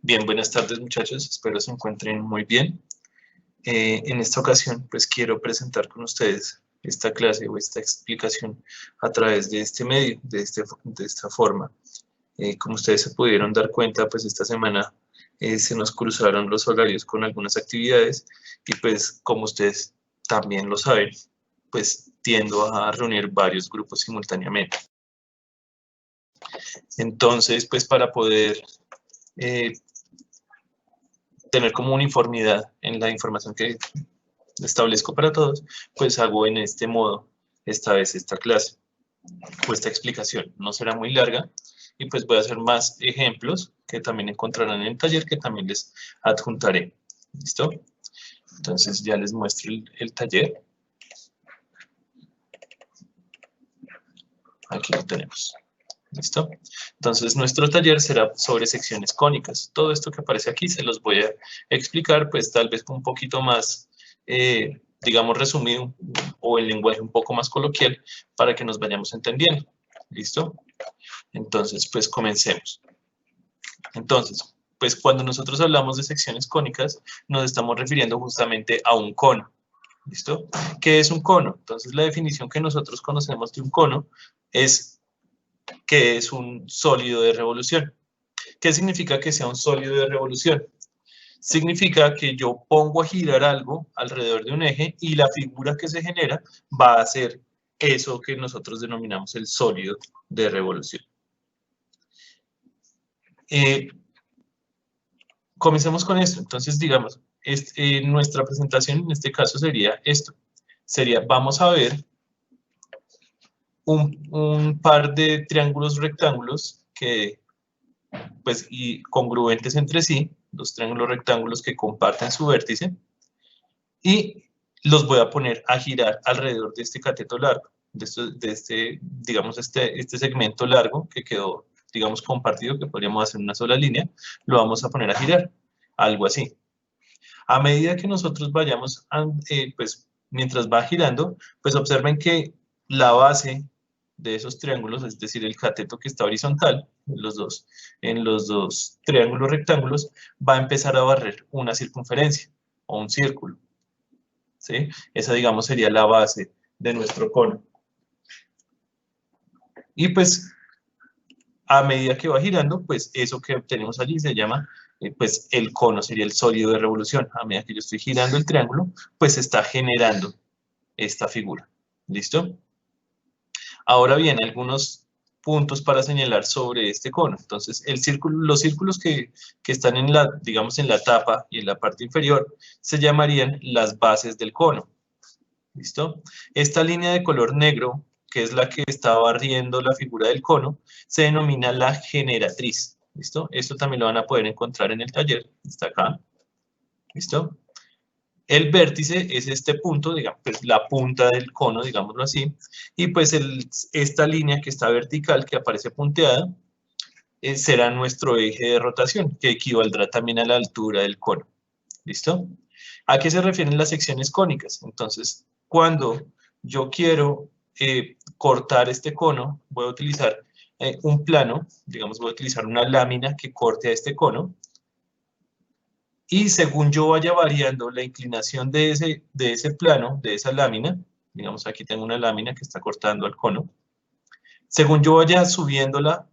Bien, buenas tardes muchachos, espero se encuentren muy bien. En esta ocasión pues quiero presentar con ustedes esta clase o esta explicación a través de este medio, de esta forma. Como ustedes se pudieron dar cuenta, pues esta semana se nos cruzaron los horarios con algunas actividades y pues como ustedes también lo saben, pues tiendo a reunir varios grupos simultáneamente. Entonces, pues para poder tener como uniformidad en la información que establezco para todos, pues hago en este modo esta vez esta clase o esta explicación. No será muy larga y pues voy a hacer más ejemplos que también encontrarán en el taller que también les adjuntaré. ¿Listo? Entonces ya les muestro el taller. Aquí lo tenemos. ¿Listo? Entonces nuestro taller será sobre secciones cónicas. Todo esto que aparece aquí se los voy a explicar pues tal vez un poquito más, digamos resumido o en lenguaje un poco más coloquial para que nos vayamos entendiendo. ¿Listo? Entonces pues comencemos. Entonces, pues cuando nosotros hablamos de secciones cónicas nos estamos refiriendo justamente a un cono. ¿Listo? ¿Qué es un cono? Entonces la definición que nosotros conocemos de un cono es que es un sólido de revolución. ¿Qué significa que sea un sólido de revolución? Significa que yo pongo a girar algo alrededor de un eje y la figura que se genera va a ser eso que nosotros denominamos el sólido de revolución. Comencemos con esto. Entonces, digamos, nuestra presentación en este caso sería esto. Vamos a ver un par de triángulos rectángulos que, pues, y congruentes entre sí, los triángulos rectángulos que comparten su vértice, y los voy a poner a girar alrededor de este cateto largo, digamos, este segmento largo que quedó, digamos, compartido, que podríamos hacer una sola línea, lo vamos a poner a girar, algo así. A medida que nosotros vayamos, pues, mientras va girando, pues observen que la base de esos triángulos, es decir, el cateto que está horizontal en los dos triángulos rectángulos, va a empezar a barrer una circunferencia o un círculo. ¿Sí? Esa, digamos, sería la base de nuestro cono. Y pues, a medida que va girando, pues eso que obtenemos allí se llama, pues el cono sería el sólido de revolución. A medida que yo estoy girando el triángulo, pues se está generando esta figura. ¿Listo? Ahora bien, algunos puntos para señalar sobre este cono. Entonces, los círculos que están en la, digamos, en la tapa y en la parte inferior se llamarían las bases del cono. ¿Listo? Esta línea de color negro, que es la que está barriendo la figura del cono, se denomina la generatriz. ¿Listo? Esto también lo van a poder encontrar en el taller. Está acá. ¿Listo? El vértice es este punto, digamos, pues la punta del cono, digámoslo así, y pues esta línea que está vertical, que aparece punteada, será nuestro eje de rotación, que equivaldrá también a la altura del cono. ¿Listo? ¿A qué se refieren las secciones cónicas? Entonces, cuando yo quiero cortar este cono, voy a utilizar un plano, digamos, voy a utilizar una lámina que corte a este cono, y según yo vaya variando la inclinación de ese plano, de esa lámina, digamos aquí tengo una lámina que está cortando al cono, según yo vaya subiéndola,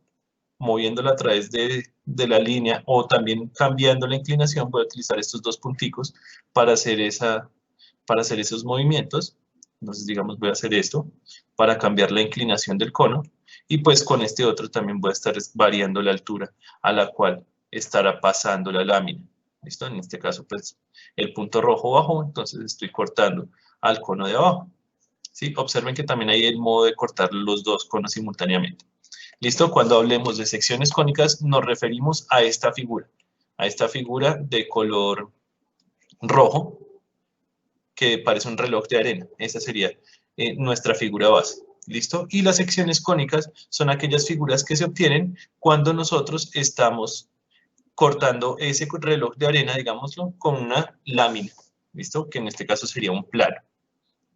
moviéndola a través de la línea o también cambiando la inclinación, voy a utilizar estos dos punticos para hacer esos movimientos. Entonces, digamos, voy a hacer esto para cambiar la inclinación del cono y pues con este otro también voy a estar variando la altura a la cual estará pasando la lámina. ¿Listo? En este caso, pues, el punto rojo bajó, entonces estoy cortando al cono de abajo. ¿Sí? Observen que también hay el modo de cortar los dos conos simultáneamente. ¿Listo? Cuando hablemos de secciones cónicas, nos referimos a esta figura de color rojo, que parece un reloj de arena. Esa sería nuestra figura base. ¿Listo? Y las secciones cónicas son aquellas figuras que se obtienen cuando nosotros estamos cortando ese reloj de arena, digámoslo, con una lámina, ¿listo? Que en este caso sería un plano,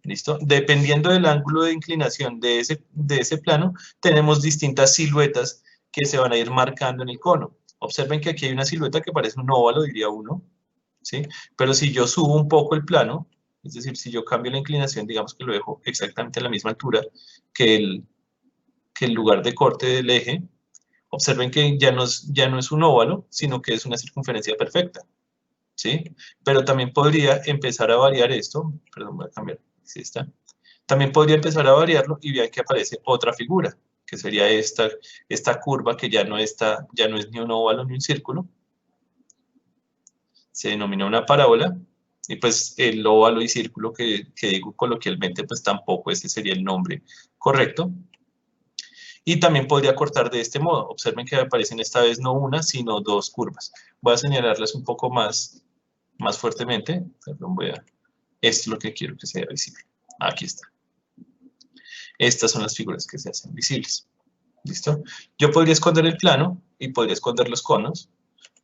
¿listo? Dependiendo del ángulo de inclinación de ese plano, tenemos distintas siluetas que se van a ir marcando en el cono. Observen que aquí hay una silueta que parece un óvalo, diría uno, ¿sí? Pero si yo subo un poco el plano, es decir, si yo cambio la inclinación, digamos que lo dejo exactamente a la misma altura que el lugar de corte del eje, observen que ya no es un óvalo, sino que es una circunferencia perfecta, ¿sí? Pero también podría empezar a variar esto, perdón, voy a cambiar, ¿sí está? También podría empezar a variarlo y vean que aparece otra figura, que sería esta curva que ya no es ni un óvalo ni un círculo, se denomina una parábola, y pues el óvalo y círculo que digo coloquialmente, pues tampoco ese sería el nombre correcto. Y también podría cortar de este modo. Observen que aparecen esta vez no una, sino dos curvas. Voy a señalarlas un poco más fuertemente. Perdón, esto es lo que quiero que sea visible. Aquí está. Estas son las figuras que se hacen visibles. ¿Listo? Yo podría esconder el plano y podría esconder los conos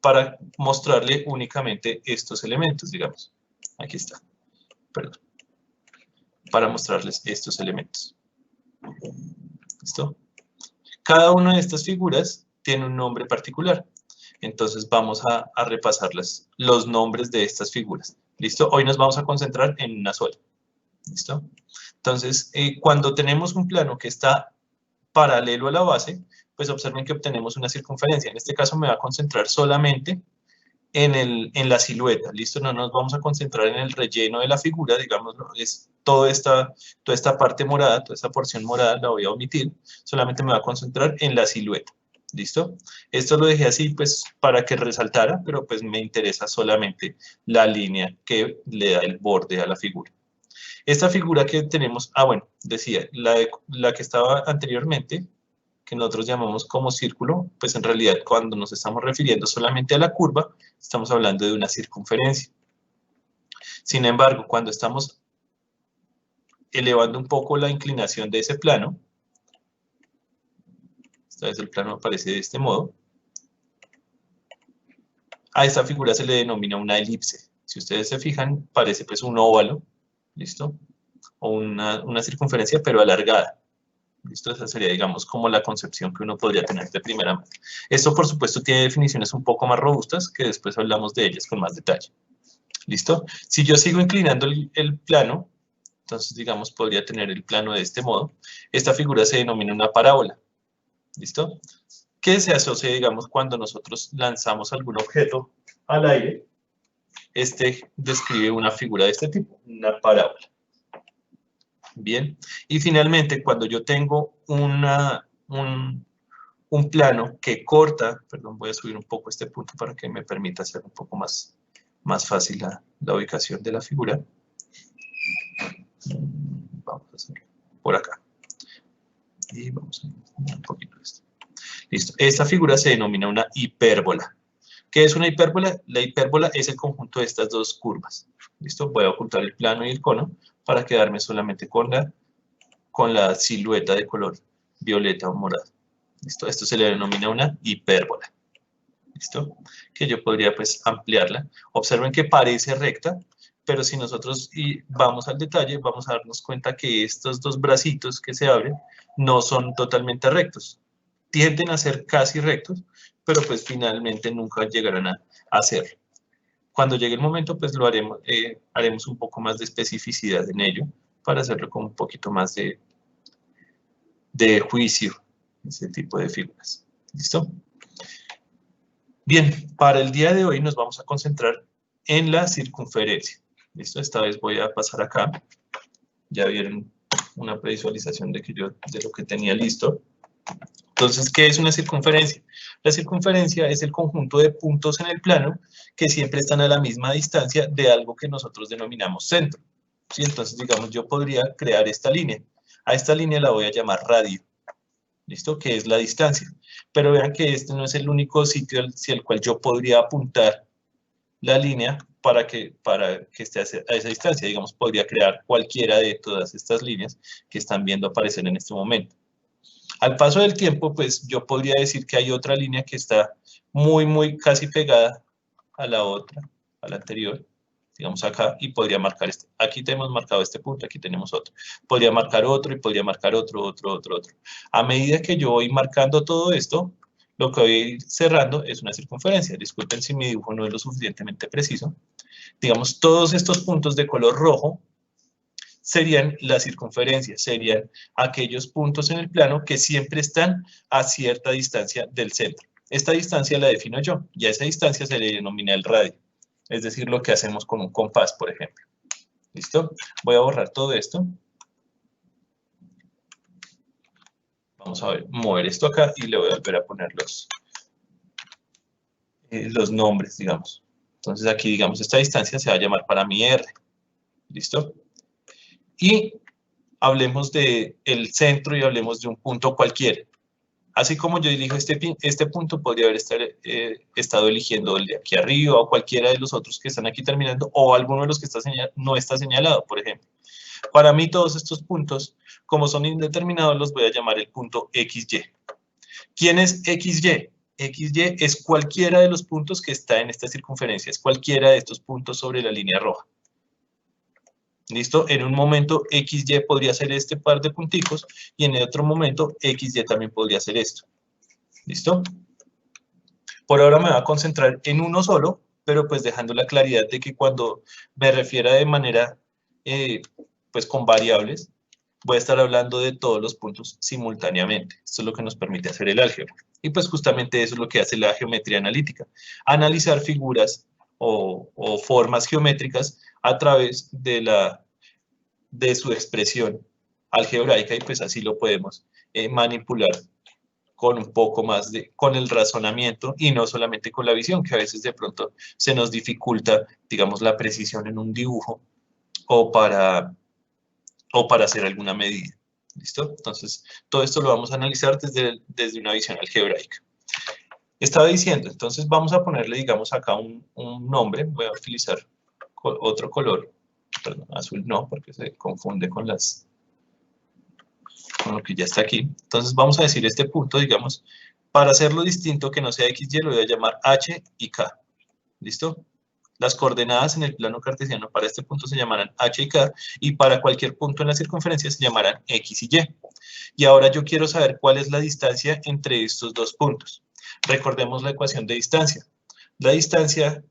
para mostrarle únicamente estos elementos, digamos. Aquí está. Perdón. Para mostrarles estos elementos. ¿Listo? Cada una de estas figuras tiene un nombre particular. Entonces vamos a repasar los nombres de estas figuras. ¿Listo? Hoy nos vamos a concentrar en una sola. ¿Listo? Entonces, cuando tenemos un plano que está paralelo a la base, pues observen que obtenemos una circunferencia. En este caso me va a concentrar solamente en la silueta, ¿listo? No nos vamos a concentrar en el relleno de la figura, digamos, es toda esta parte morada, toda esta porción morada la voy a omitir, solamente me va a concentrar en la silueta, ¿listo? Esto lo dejé así, pues, para que resaltara, pero pues me interesa solamente la línea que le da el borde a la figura. Esta figura que tenemos, bueno, decía, la que estaba anteriormente, que nosotros llamamos como círculo, pues en realidad cuando nos estamos refiriendo solamente a la curva, estamos hablando de una circunferencia. Sin embargo, cuando estamos elevando un poco la inclinación de ese plano, esta vez el plano aparece de este modo, a esta figura se le denomina una elipse. Si ustedes se fijan, parece pues un óvalo, ¿listo? O una circunferencia, pero alargada. ¿Listo? Esa sería, digamos, como la concepción que uno podría tener de primera mano. Esto, por supuesto, tiene definiciones un poco más robustas, que después hablamos de ellas con más detalle. ¿Listo? Si yo sigo inclinando el plano, entonces, digamos, podría tener el plano de este modo. Esta figura se denomina una parábola. ¿Listo? Que se asocia, digamos, cuando nosotros lanzamos algún objeto al aire. Este describe una figura de este tipo, una parábola. Bien, y finalmente cuando yo tengo un plano que corta, perdón, voy a subir un poco este punto para que me permita hacer un poco más fácil la ubicación de la figura. Vamos a hacerlo por acá. Y vamos a un poquito esto. Listo, esta figura se denomina una hipérbola. ¿Qué es una hipérbola? La hipérbola es el conjunto de estas dos curvas. ¿Listo? Voy a ocultar el plano y el cono para quedarme solamente con la silueta de color violeta o morado. ¿Listo? Esto se le denomina una hipérbola. ¿Listo? Que yo podría pues ampliarla. Observen que parece recta, pero si nosotros vamos al detalle, vamos a darnos cuenta que estos dos bracitos que se abren no son totalmente rectos. Tienden a ser casi rectos, pero pues finalmente nunca llegarán a ser. Cuando llegue el momento, pues lo haremos un poco más de especificidad en ello, para hacerlo con un poquito más de juicio, ese tipo de figuras. ¿Listo? Bien, para el día de hoy nos vamos a concentrar en la circunferencia. ¿Listo? Esta vez voy a pasar acá. Ya vieron una previsualización de lo que tenía listo. Entonces, ¿qué es una circunferencia? La circunferencia es el conjunto de puntos en el plano que siempre están a la misma distancia de algo que nosotros denominamos centro. ¿Sí? Entonces, digamos, yo podría crear esta línea. A esta línea la voy a llamar radio. ¿Listo? Que es la distancia. Pero vean que este no es el único sitio hacia el cual yo podría apuntar la línea para que esté a esa distancia. Digamos, podría crear cualquiera de todas estas líneas que están viendo aparecer en este momento. Al paso del tiempo, pues yo podría decir que hay otra línea que está muy casi pegada a la otra, a la anterior, digamos acá, y podría marcar este. Aquí tenemos marcado este punto, aquí tenemos otro. Podría marcar otro y podría marcar otro. A medida que yo voy marcando todo esto, Lo que voy a ir cerrando es una circunferencia. Disculpen si mi dibujo no es lo suficientemente preciso. Digamos, todos estos puntos de color rojo serían la circunferencia, serían aquellos puntos en el plano que siempre están a cierta distancia del centro. Esta distancia la defino yo, y a esa distancia se le denomina el radio, es decir, lo que hacemos con un compás, por ejemplo. ¿Listo? Voy a borrar todo esto. Vamos a ver, mover esto acá y le voy a volver a poner los nombres, digamos. Entonces aquí, digamos, esta distancia se va a llamar para mí R. ¿Listo? Y hablemos del centro y hablemos de un punto cualquiera. Así como yo elijo este punto, podría haber estado eligiendo el de aquí arriba o cualquiera de los otros que están aquí terminando o alguno de los que no está señalado, por ejemplo. Para mí todos estos puntos, como son indeterminados, los voy a llamar el punto XY. ¿Quién es XY? XY es cualquiera de los puntos que está en esta circunferencia, es cualquiera de estos puntos sobre la línea roja. ¿Listo? En un momento XY podría ser este par de punticos y en otro momento XY también podría ser esto. ¿Listo? Por ahora me voy a concentrar en uno solo, pero pues dejando la claridad de que cuando me refiera de manera, pues con variables, voy a estar hablando de todos los puntos simultáneamente. Esto es lo que nos permite hacer el álgebra. Y pues justamente eso es lo que hace la geometría analítica. Analizar figuras o formas geométricas a través de su expresión algebraica y pues así lo podemos manipular con un poco más con el razonamiento y no solamente con la visión, que a veces de pronto se nos dificulta, digamos, la precisión en un dibujo o para hacer alguna medida. ¿Listo? Entonces, todo esto lo vamos a analizar desde una visión algebraica. Estaba diciendo, entonces vamos a ponerle, digamos, acá un nombre. Voy a utilizar otro color. Perdón, azul no, porque se confunde con lo que ya está aquí. Entonces vamos a decir este punto, digamos, para hacerlo distinto, que no sea XY, lo voy a llamar H y K. ¿Listo? Las coordenadas en el plano cartesiano para este punto se llamarán H y K, y para cualquier punto en la circunferencia se llamarán X y Y. Y ahora yo quiero saber cuál es la distancia entre estos dos puntos. Recordemos la ecuación de distancia. La distancia,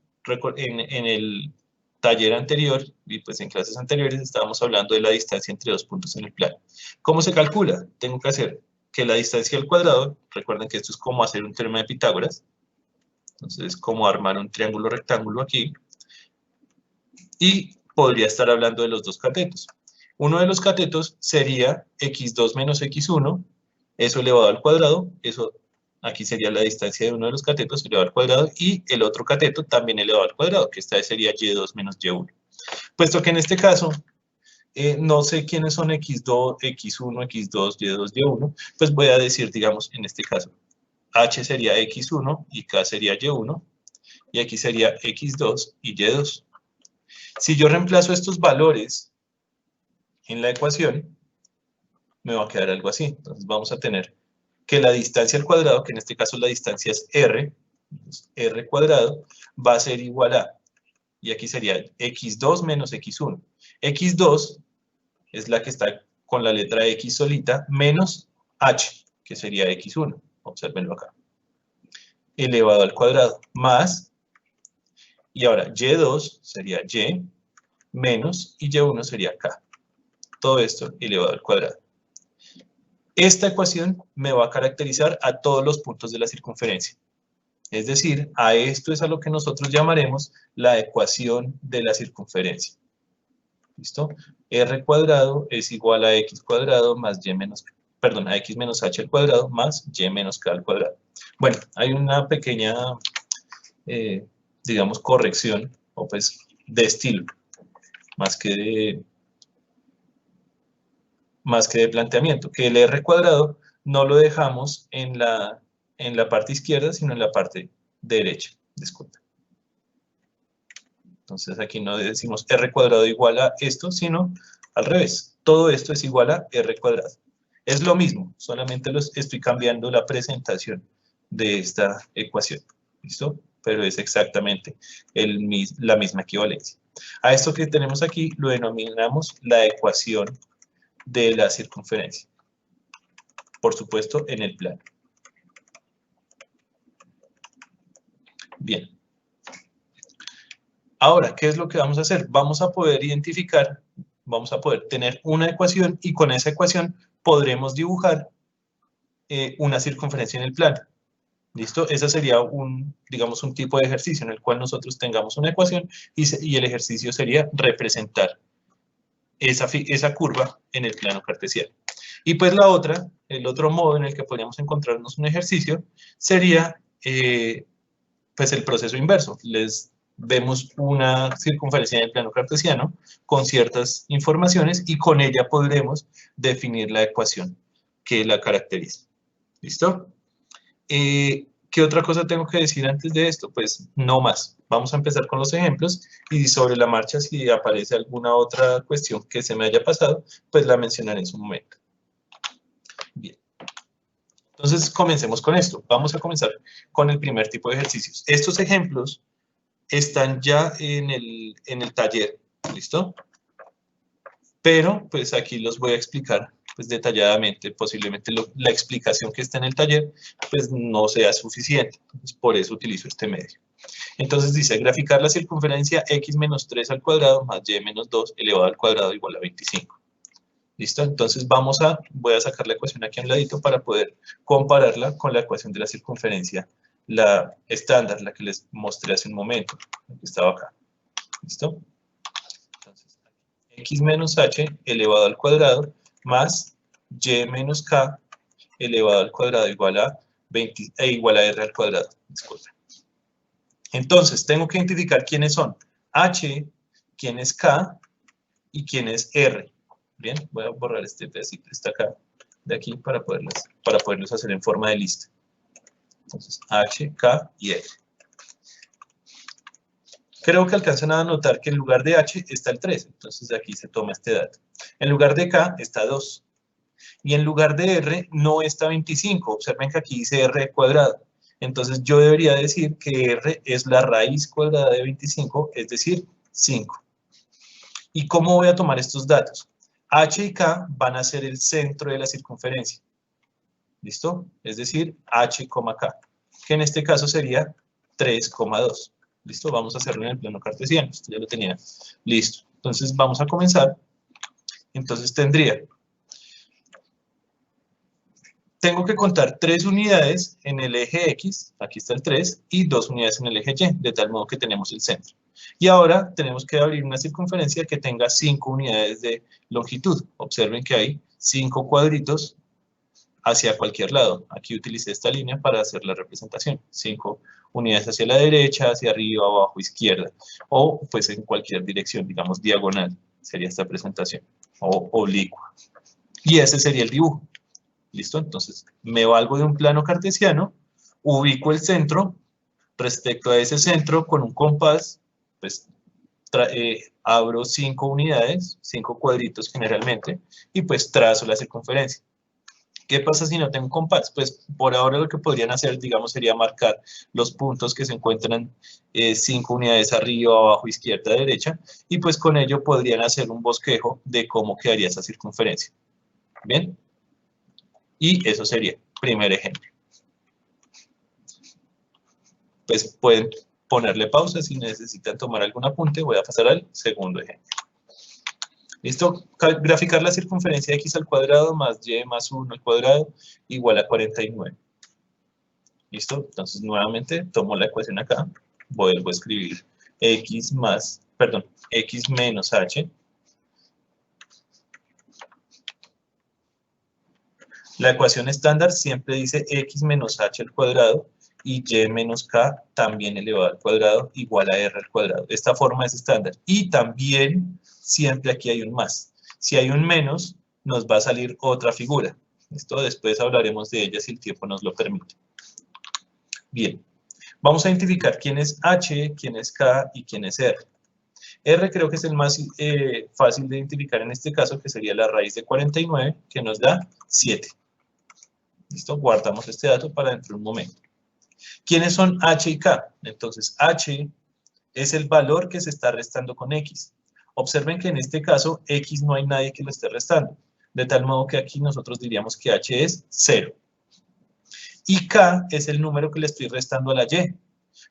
en el taller anterior, y pues en clases anteriores, estábamos hablando de la distancia entre dos puntos en el plano. ¿Cómo se calcula? Tengo que hacer que la distancia al cuadrado, recuerden que esto es como hacer un teorema de Pitágoras, entonces es como armar un triángulo rectángulo aquí, y podría estar hablando de los dos catetos. Uno de los catetos sería x2 menos x1, eso elevado al cuadrado, eso aquí sería la distancia de uno de los catetos elevado al cuadrado, y el otro cateto también elevado al cuadrado, que esta vez sería y2 menos y1. Puesto que en este caso no sé quiénes son x2, x1, x2, y2, y1, pues voy a decir, digamos, en este caso, h sería x1 y k sería y1, y aquí sería x2 y y2. Si yo reemplazo estos valores en la ecuación, me va a quedar algo así. Entonces vamos a tener que la distancia al cuadrado, que en este caso la distancia es r, r cuadrado, va a ser igual a, y aquí sería x2 menos x1. x2 es la que está con la letra x solita, menos h, que sería x1. Obsérvenlo acá. Elevado al cuadrado, más, y ahora y2 sería y, menos, y y1 sería k. Todo esto elevado al cuadrado. Esta ecuación me va a caracterizar a todos los puntos de la circunferencia. Es decir, a esto es a lo que nosotros llamaremos la ecuación de la circunferencia. ¿Listo? R cuadrado es igual a x cuadrado más y menos, perdón, a x menos h al cuadrado más y menos k al cuadrado. Bueno, hay una pequeña, digamos, corrección, o pues, de estilo, más que de planteamiento, que el r cuadrado no lo dejamos en la parte izquierda, sino en la parte derecha, disculpa. Entonces aquí no decimos r cuadrado igual a esto, sino al revés. Todo esto es igual a r cuadrado. Es lo mismo, solamente estoy cambiando la presentación de esta ecuación. ¿Listo? Pero es exactamente la misma equivalencia. A esto que tenemos aquí lo denominamos la ecuación de la circunferencia. Por supuesto, en el plano. Bien. Ahora, ¿qué es lo que vamos a hacer? Vamos a poder identificar, vamos a poder tener una ecuación y con esa ecuación podremos dibujar una circunferencia en el plano. ¿Listo? Ese sería digamos, un tipo de ejercicio en el cual nosotros tengamos una ecuación y el ejercicio sería representar esa curva en el plano cartesiano. Y pues el otro modo en el que podríamos encontrarnos un ejercicio sería pues el proceso inverso. Les vemos una circunferencia en el plano cartesiano con ciertas informaciones y con ella podremos definir la ecuación que la caracteriza. ¿Listo? ¿Qué otra cosa tengo que decir antes de esto? Pues no más. Vamos a empezar con los ejemplos y sobre la marcha, si aparece alguna otra cuestión que se me haya pasado, pues la mencionaré en su momento. Bien. Entonces, comencemos con esto. Vamos a comenzar con el primer tipo de ejercicios. Estos ejemplos están ya en el taller, ¿listo? Pero, pues aquí los voy a explicar pues, detalladamente. Posiblemente la explicación que está en el taller pues no sea suficiente. Entonces, por eso utilizo este medio. Entonces dice, graficar la circunferencia x menos 3 al cuadrado más y menos 2 elevado al cuadrado igual a 25. ¿Listo? Entonces voy a sacar la ecuación aquí a un ladito para poder compararla con la ecuación de la circunferencia, la estándar, la que les mostré hace un momento, que estaba acá. ¿Listo? Entonces, x menos h elevado al cuadrado más y menos k elevado al cuadrado igual a r al cuadrado. Disculpen. Entonces, tengo que identificar quiénes son h, quién es k y quién es r. Bien, voy a borrar este pedacito que está acá, de aquí, para poderlos hacer en forma de lista. Entonces, h, k y r. Creo que alcanzan a notar que en lugar de h está el 3, entonces de aquí se toma este dato. En lugar de k está 2. Y en lugar de r no está 25, observen que aquí dice r cuadrado. Entonces yo debería decir que r es la raíz cuadrada de 25, es decir, 5. ¿Y cómo voy a tomar estos datos? H y K van a ser el centro de la circunferencia. ¿Listo? Es decir, H, K, que en este caso sería 3,2. ¿Listo? Vamos a hacerlo en el plano cartesiano. Esto ya lo tenía. Listo. Entonces vamos a comenzar. Entonces tengo que contar 3 unidades en el eje X, aquí está el 3, y 2 unidades en el eje Y, de tal modo que tenemos el centro. Y ahora tenemos que abrir una circunferencia que tenga 5 unidades de longitud. Observen que hay 5 cuadritos hacia cualquier lado. Aquí utilicé esta línea para hacer la representación. 5 unidades hacia la derecha, hacia arriba, abajo, izquierda. O pues en cualquier dirección, digamos diagonal, sería esta presentación. O oblicua. Y ese sería el dibujo. ¿Listo? Entonces, me valgo de un plano cartesiano, ubico el centro, respecto a ese centro, con un compás, pues abro 5 unidades, 5 cuadritos generalmente, y pues trazo la circunferencia. ¿Qué pasa si no tengo un compás? Pues por ahora lo que podrían hacer, digamos, sería marcar los puntos que se encuentran 5 unidades arriba, abajo, izquierda, derecha, y pues con ello podrían hacer un bosquejo de cómo quedaría esa circunferencia. ¿Bien? Y eso sería el primer ejemplo. Pues pueden ponerle pausa si necesitan tomar algún apunte. Voy a pasar al segundo ejemplo. ¿Listo? Graficar la circunferencia de x al cuadrado más y más 1 al cuadrado igual a 49. ¿Listo? Entonces nuevamente tomo la ecuación acá. Vuelvo a escribir x menos h. La ecuación estándar siempre dice x menos h al cuadrado y y menos k también elevado al cuadrado igual a r al cuadrado. Esta forma es estándar. Y también siempre aquí hay un más. Si hay un menos, nos va a salir otra figura. Esto después hablaremos de ella si el tiempo nos lo permite. Bien. Vamos a identificar quién es h, quién es k y quién es r. R creo que es el más fácil de identificar en este caso, que sería la raíz de 49, que nos da 7. ¿Listo? Guardamos este dato para dentro de un momento. ¿Quiénes son h y k? Entonces, h es el valor que se está restando con x. Observen que en este caso, x no hay nadie que lo esté restando. De tal modo que aquí nosotros diríamos que h es 0. Y k es el número que le estoy restando a la y.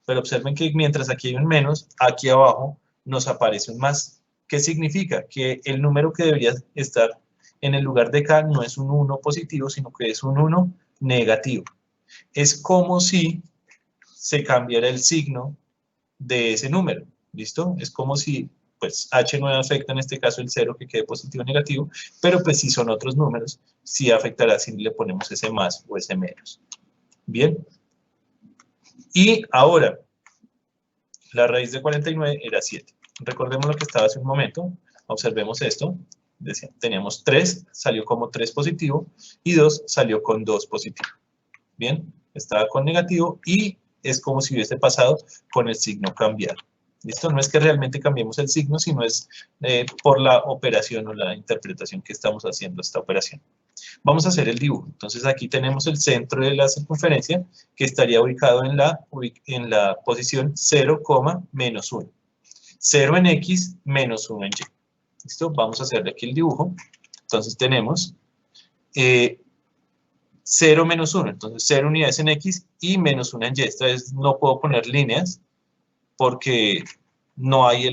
Pero observen que mientras aquí hay un menos, aquí abajo nos aparece un más. ¿Qué significa? Que el número que debería estar en el lugar de K no es un 1 positivo, sino que es un 1 negativo. Es como si se cambiara el signo de ese número, ¿listo? Es como si, pues, H no afecta en este caso el 0, que quede positivo o negativo, pero pues si son otros números, sí afectará si le ponemos ese más o ese menos. Bien. Y ahora, la raíz de 49 era 7. Recordemos lo que estaba hace un momento. Observemos esto. Decía, teníamos 3, salió como 3 positivo, y 2 salió con 2 positivo. Bien, estaba con negativo y es como si hubiese pasado con el signo cambiado. ¿Listo? No es que realmente cambiemos el signo, sino es por la operación o la interpretación que estamos haciendo esta operación. Vamos a hacer el dibujo. Entonces aquí tenemos el centro de la circunferencia que estaría ubicado en la posición 0, menos 1. 0 en X menos 1 en Y. ¿Listo? Vamos a hacerle aquí el dibujo. Entonces tenemos 0 menos 1. Entonces 0 unidades en X y menos 1 en Y. Esta vez no puedo poner líneas porque no hay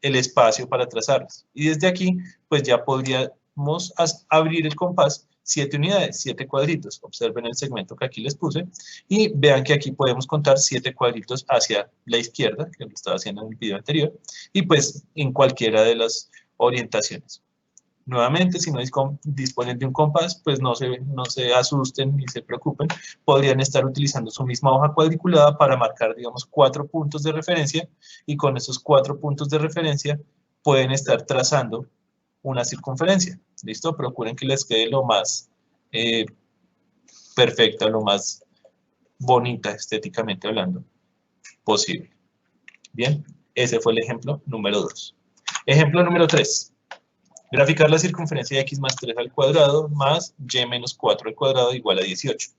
el espacio para trazarlas. Y desde aquí, pues ya podríamos abrir el compás 7 unidades, 7 cuadritos. Observen el segmento que aquí les puse y vean que aquí podemos contar 7 cuadritos hacia la izquierda, que lo estaba haciendo en el video anterior, y pues en cualquiera de las orientaciones. Nuevamente, si no disponen de un compás, pues no se asusten ni se preocupen. Podrían estar utilizando su misma hoja cuadriculada para marcar, digamos, 4 puntos de referencia, y con esos 4 puntos de referencia pueden estar trazando una circunferencia. ¿Listo? Procuren que les quede lo más perfecta, lo más bonita estéticamente hablando posible. Bien, ese fue el ejemplo número 2. Ejemplo número 3. Graficar la circunferencia de x más 3 al cuadrado más y menos 4 al cuadrado igual a 18.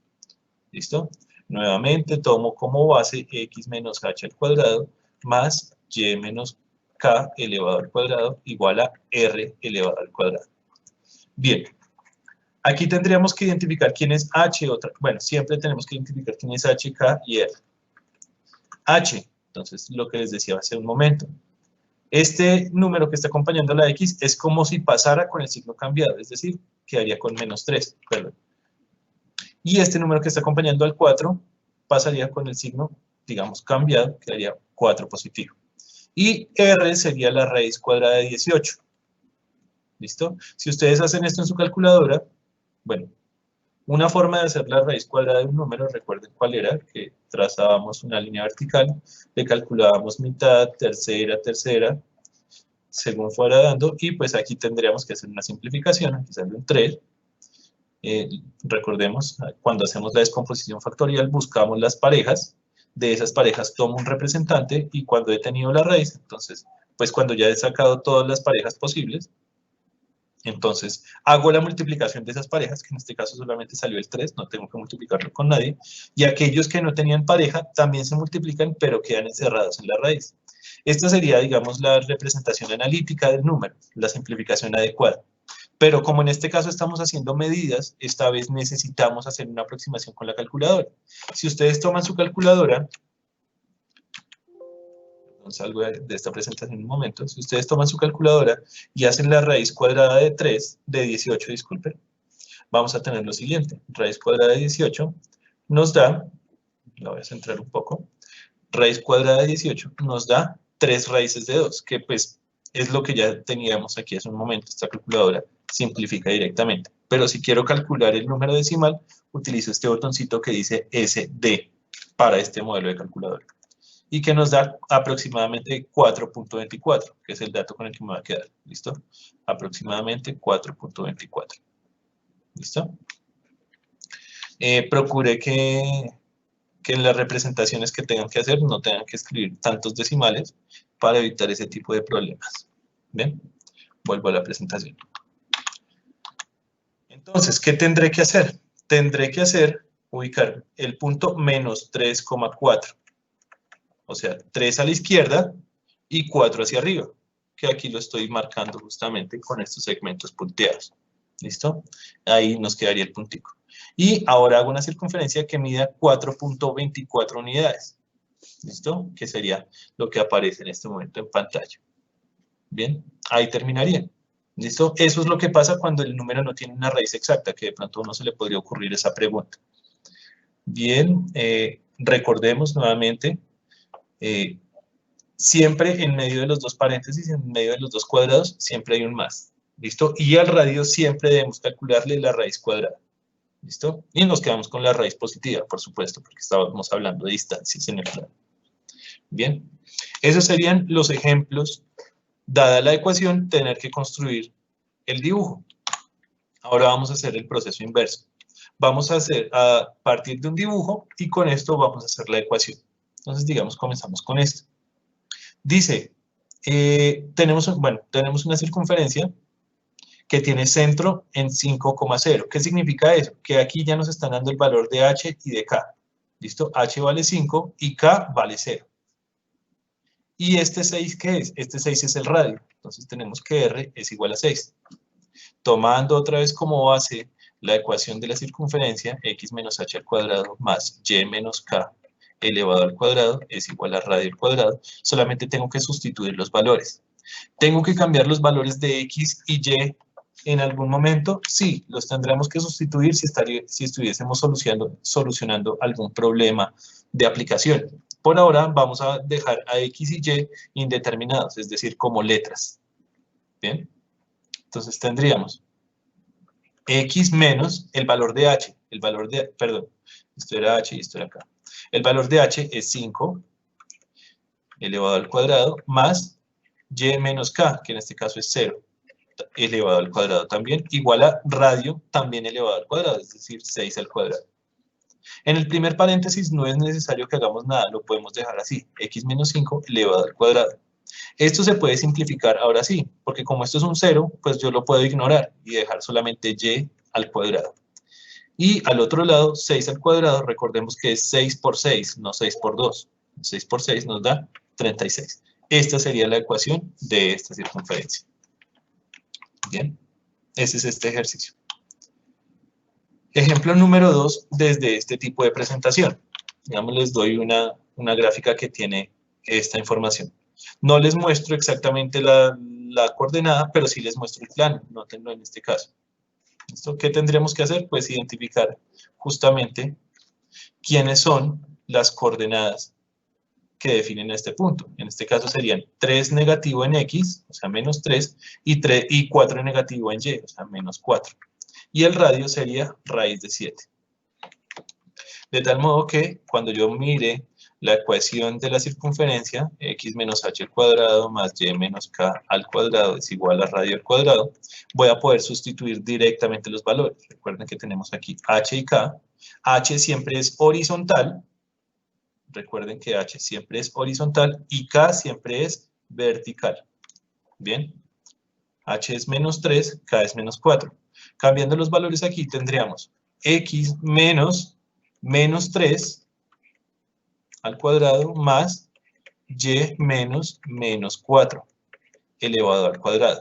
¿Listo? Nuevamente tomo como base x menos h al cuadrado más y menos k elevado al cuadrado igual a r elevado al cuadrado. Bien. Aquí tendríamos que identificar quién es h. Bueno, siempre tenemos que identificar quién es h, k y r. H, entonces lo que les decía hace un momento. Este número que está acompañando a la x es como si pasara con el signo cambiado, es decir, quedaría con menos 3. Perdón. Y este número que está acompañando al 4 pasaría con el signo, digamos, cambiado, quedaría 4 positivo. Y r sería la raíz cuadrada de 18. ¿Listo? Si ustedes hacen esto en su calculadora, bueno, una forma de hacer la raíz cuadrada de un número, recuerden cuál era, que trazábamos una línea vertical, le calculábamos mitad, tercera, según fuera dando, y pues aquí tendríamos que hacer una simplificación, aquí sale un 3. Recordemos, cuando hacemos la descomposición factorial, buscamos las parejas, de esas parejas tomo un representante, y cuando he tenido la raíz, entonces, pues cuando ya he sacado todas las parejas posibles, entonces hago la multiplicación de esas parejas, que en este caso solamente salió el 3, no tengo que multiplicarlo con nadie, y aquellos que no tenían pareja también se multiplican, pero quedan encerrados en la raíz. Esta sería, digamos, la representación analítica del número, la simplificación adecuada. Pero como en este caso estamos haciendo medidas, esta vez necesitamos hacer una aproximación con la calculadora. Si ustedes toman su calculadora, salgo de esta presentación en un momento, si ustedes toman su calculadora y hacen la raíz cuadrada de 18, disculpen, vamos a tener lo siguiente. Raíz cuadrada de 18 nos da, la voy a centrar un poco, raíz cuadrada de 18 nos da 3 raíces de 2, que pues es lo que ya teníamos aquí hace un momento. Esta calculadora simplifica directamente. Pero si quiero calcular el número decimal, utilizo este botoncito que dice SD para este modelo de calculadora. Y que nos da aproximadamente 4.24, que es el dato con el que me va a quedar. ¿Listo? Aproximadamente 4.24. ¿Listo? Procure que en las representaciones que tengan que hacer no tengan que escribir tantos decimales para evitar ese tipo de problemas. ¿Bien? Vuelvo a la presentación. Entonces, ¿qué tendré que hacer? Tendré que ubicar el punto menos 3,4. O sea, 3 a la izquierda y 4 hacia arriba, que aquí lo estoy marcando justamente con estos segmentos punteados. ¿Listo? Ahí nos quedaría el puntico. Y ahora hago una circunferencia que mida 4.24 unidades. ¿Listo? Que sería lo que aparece en este momento en pantalla. Bien, ahí terminaría. ¿Listo? Eso es lo que pasa cuando el número no tiene una raíz exacta, que de pronto a uno se le podría ocurrir esa pregunta. Bien, recordemos nuevamente, siempre en medio de los dos paréntesis, en medio de los dos cuadrados, siempre hay un más. ¿Listo? Y al radio siempre debemos calcularle la raíz cuadrada. ¿Listo? Y nos quedamos con la raíz positiva, por supuesto, porque estábamos hablando de distancias en el plano. Bien, esos serían los ejemplos, dada la ecuación, tener que construir el dibujo. Ahora vamos a hacer el proceso inverso. Vamos a hacer a partir de un dibujo y con esto vamos a hacer la ecuación. Entonces, digamos, comenzamos con esto. Dice, tenemos una circunferencia que tiene centro en 5,0. ¿Qué significa eso? Que aquí ya nos están dando el valor de h y de k. ¿Listo? H vale 5 y k vale 0. ¿Y este 6 qué es? Este 6 es el radio. Entonces tenemos que r es igual a 6. Tomando otra vez como base la ecuación de la circunferencia, x menos h al cuadrado más y menos k elevado al cuadrado es igual a radio al cuadrado. Solamente tengo que sustituir los valores. ¿Tengo que cambiar los valores de x y y en algún momento? Sí, los tendremos que sustituir si estuviésemos solucionando algún problema de aplicación. Por ahora vamos a dejar a x y y indeterminados, es decir, como letras. ¿Bien? Entonces tendríamos x menos el valor de h, perdón, esto era h y esto era k. El valor de h es 5 elevado al cuadrado más y menos k, que en este caso es 0, elevado al cuadrado también, igual a radio también elevado al cuadrado, es decir, 6 al cuadrado. En el primer paréntesis no es necesario que hagamos nada, lo podemos dejar así, x menos 5 elevado al cuadrado. Esto se puede simplificar ahora sí, porque como esto es un 0, pues yo lo puedo ignorar y dejar solamente y al cuadrado. Y al otro lado, 6 al cuadrado, recordemos que es 6 por 6, no 6 por 2. 6 por 6 nos da 36. Esta sería la ecuación de esta circunferencia. Bien, ese es este ejercicio. Ejemplo número 2, desde este tipo de presentación. Digamos, les doy una gráfica que tiene esta información. No les muestro exactamente la coordenada, pero sí les muestro el plano, nótenlo en este caso. ¿Listo? ¿Qué tendríamos que hacer? Pues identificar justamente quiénes son las coordenadas que definen este punto. En este caso serían 3 negativo en x, o sea, menos 3, y 4 negativo en y, o sea, menos 4. Y el radio sería raíz de 7. De tal modo que cuando yo mire la ecuación de la circunferencia, x menos h al cuadrado más y menos k al cuadrado es igual a radio al cuadrado, voy a poder sustituir directamente los valores. Recuerden que tenemos aquí h y k. H siempre es horizontal. Recuerden que h siempre es horizontal y k siempre es vertical. Bien. H es menos 3, k es menos 4. Cambiando los valores aquí tendríamos x menos 3 al cuadrado más y menos 4 elevado al cuadrado.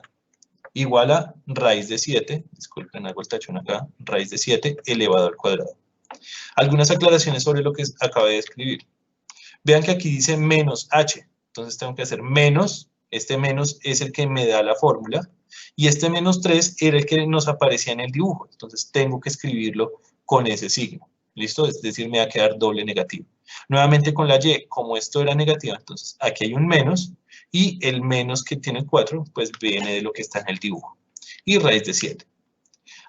Igual a raíz de 7, disculpen, hago el tachón acá, raíz de 7 elevado al cuadrado. Algunas aclaraciones sobre lo que acabé de escribir. Vean que aquí dice menos h, entonces tengo que hacer menos, este menos es el que me da la fórmula, y este menos 3 era el que nos aparecía en el dibujo, entonces tengo que escribirlo con ese signo. ¿Listo? Es decir, me va a quedar doble negativo. Nuevamente con la y, como esto era negativa, entonces aquí hay un menos, y el menos que tiene 4, pues viene de lo que está en el dibujo. Y raíz de 7.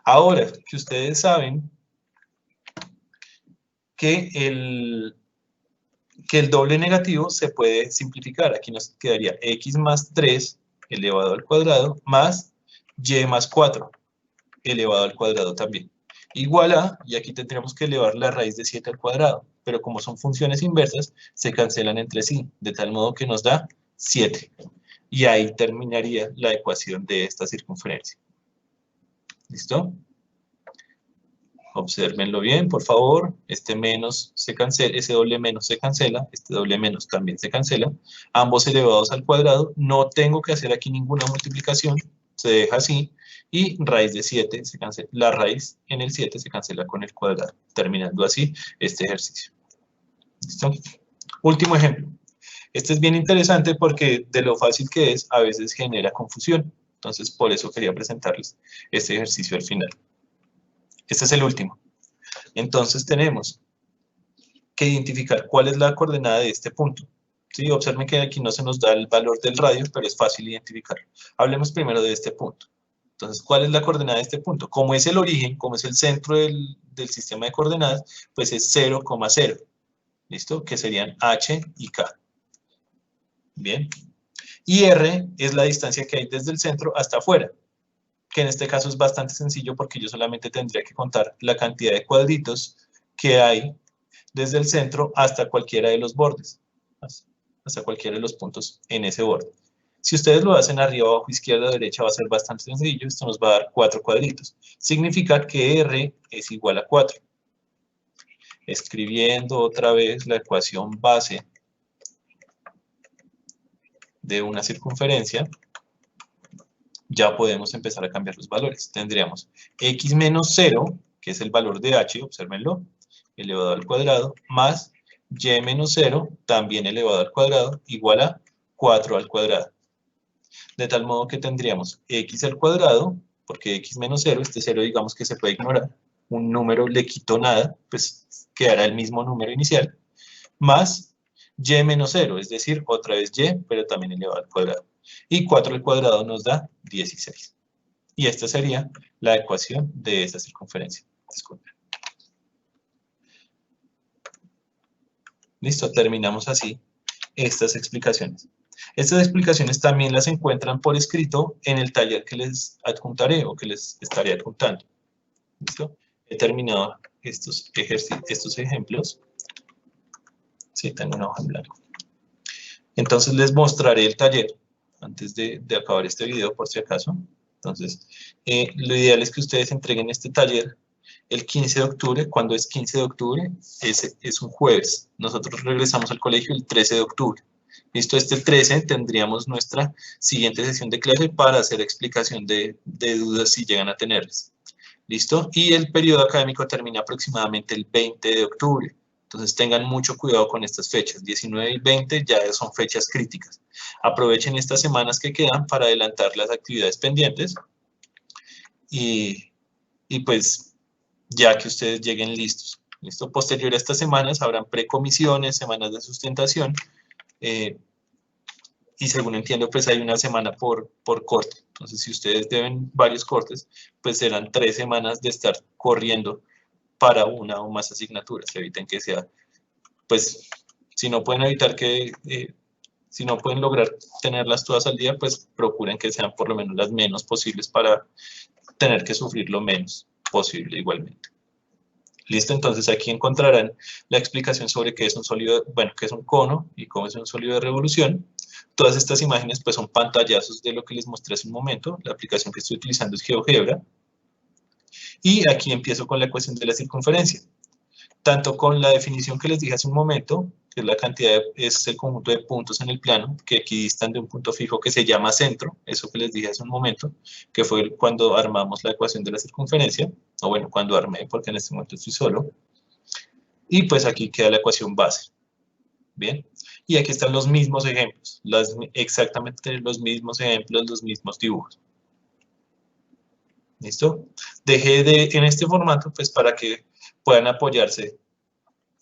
Ahora que ustedes saben que el doble negativo se puede simplificar. Aquí nos quedaría x más 3 elevado al cuadrado más y más 4 elevado al cuadrado también. Igual a, y aquí tendríamos que elevar la raíz de 7 al cuadrado, pero como son funciones inversas, se cancelan entre sí, de tal modo que nos da 7. Y ahí terminaría la ecuación de esta circunferencia. ¿Listo? Obsérvenlo bien, por favor. Este menos se cancela, ese doble menos se cancela, este doble menos también se cancela. Ambos elevados al cuadrado. No tengo que hacer aquí ninguna multiplicación, se deja así. Y raíz de 7 se cancela. La raíz en el 7 se cancela con el cuadrado, terminando así este ejercicio. ¿Listo? Último ejemplo. Este es bien interesante porque de lo fácil que es, a veces genera confusión. Entonces, por eso quería presentarles este ejercicio al final. Este es el último. Entonces, tenemos que identificar cuál es la coordenada de este punto. ¿Sí? Observen que aquí no se nos da el valor del radio, pero es fácil identificarlo. Hablemos primero de este punto. Entonces, ¿cuál es la coordenada de este punto? Como es el origen, como es el centro del sistema de coordenadas, pues es 0,0. ¿Listo? Que serían H y K. Bien. Y R es la distancia que hay desde el centro hasta afuera, que en este caso es bastante sencillo porque yo solamente tendría que contar la cantidad de cuadritos que hay desde el centro hasta cualquiera de los bordes, hasta cualquiera de los puntos en ese borde. Si ustedes lo hacen arriba, abajo, izquierda, derecha, va a ser bastante sencillo. Esto nos va a dar 4 cuadritos. Significa que R es igual a 4. Escribiendo otra vez la ecuación base de una circunferencia, ya podemos empezar a cambiar los valores. Tendríamos x menos 0, que es el valor de h, obsérvenlo, elevado al cuadrado, más y menos 0, también elevado al cuadrado, igual a 4 al cuadrado. De tal modo que tendríamos x al cuadrado, porque x menos 0, este 0 digamos que se puede ignorar, un número le quito nada, pues quedará el mismo número inicial, más y menos 0, es decir, otra vez y, pero también elevado al cuadrado. Y 4 al cuadrado nos da 16. Y esta sería la ecuación de esta circunferencia. Disculpen. Listo, terminamos así estas explicaciones. Estas explicaciones también las encuentran por escrito en el taller que les adjuntaré o que les estaré adjuntando. ¿Listo? He terminado estos ejemplos. Sí, tengo una hoja en blanco. Entonces les mostraré el taller antes de acabar este video por si acaso. Entonces, lo ideal es que ustedes entreguen este taller el 15 de octubre. Cuando es 15 de octubre, es un jueves. Nosotros regresamos al colegio el 13 de octubre. Listo, este 13 tendríamos nuestra siguiente sesión de clase para hacer explicación de dudas si llegan a tenerlas. ¿Listo? Y el periodo académico termina aproximadamente el 20 de octubre. Entonces tengan mucho cuidado con estas fechas. 19 y 20 ya son fechas críticas. Aprovechen estas semanas que quedan para adelantar las actividades pendientes y pues ya que ustedes lleguen listos. ¿Listo? Posterior a estas semanas habrán precomisiones, semanas de sustentación, y según entiendo, pues hay una semana por corte. Entonces, si ustedes deben varios cortes, pues serán 3 semanas de estar corriendo para una o más asignaturas. Eviten que sea, pues, si no pueden evitar que, si no pueden lograr tenerlas todas al día, pues procuren que sean por lo menos las menos posibles para tener que sufrir lo menos posible igualmente. Listo, entonces aquí encontrarán la explicación sobre qué es un sólido, bueno, qué es un cono y cómo es un sólido de revolución. Todas estas imágenes pues son pantallazos de lo que les mostré hace un momento. La aplicación que estoy utilizando es GeoGebra. Y aquí empiezo con la ecuación de la circunferencia. Tanto con la definición que les dije hace un momento, que es la cantidad, es el conjunto de puntos en el plano, que equidistan de un punto fijo que se llama centro, eso que les dije hace un momento, que fue cuando armamos la ecuación de la circunferencia, o bueno, cuando armé, porque en este momento estoy solo. Y pues aquí queda la ecuación base. Bien, y aquí están los mismos ejemplos, exactamente los mismos ejemplos, los mismos dibujos. ¿Listo? Dejé en este formato pues para que puedan apoyarse,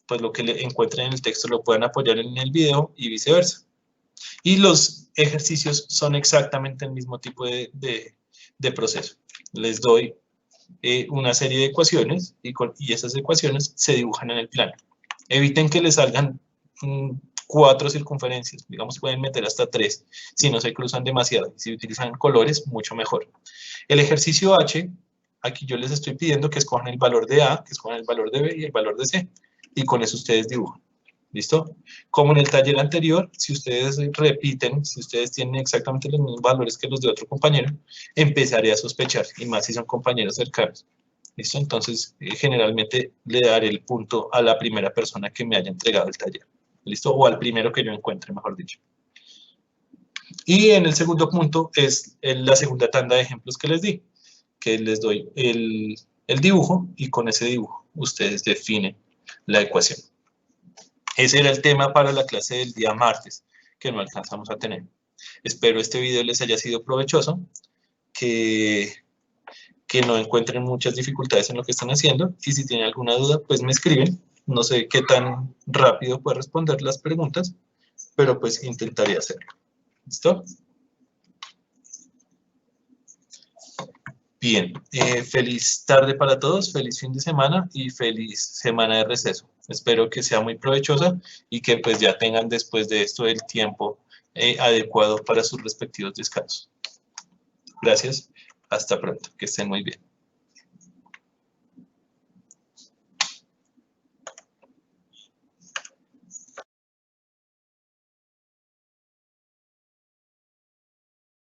pues lo que encuentren en el texto lo puedan apoyar en el video y viceversa. Y los ejercicios son exactamente el mismo tipo de proceso. Les doy una serie de ecuaciones y esas ecuaciones se dibujan en el plano. Eviten que les salgan 4 circunferencias, digamos pueden meter hasta 3, si no se cruzan demasiado. Si utilizan colores, mucho mejor. El ejercicio H, aquí yo les estoy pidiendo que escojan el valor de A, que escojan el valor de B y el valor de C, y con eso ustedes dibujan. ¿Listo? Como en el taller anterior, si ustedes repiten, si ustedes tienen exactamente los mismos valores que los de otro compañero, empezaré a sospechar, y más si son compañeros cercanos. ¿Listo? Entonces, generalmente le daré el punto a la primera persona que me haya entregado el taller. ¿Listo? O al primero que yo encuentre, mejor dicho. Y en el segundo punto es la segunda tanda de ejemplos que les di, que les doy el dibujo y con ese dibujo ustedes definen la ecuación. Ese era el tema para la clase del día martes, que no alcanzamos a tener. Espero este video les haya sido provechoso, que no encuentren muchas dificultades en lo que están haciendo, y si tienen alguna duda, pues me escriben. No sé qué tan rápido puedo responder las preguntas, pero pues intentaré hacerlo. ¿Listo? Bien, feliz tarde para todos, feliz fin de semana y feliz semana de receso. Espero que sea muy provechosa y que pues ya tengan después de esto el tiempo adecuado para sus respectivos descansos. Gracias, hasta pronto, que estén muy bien.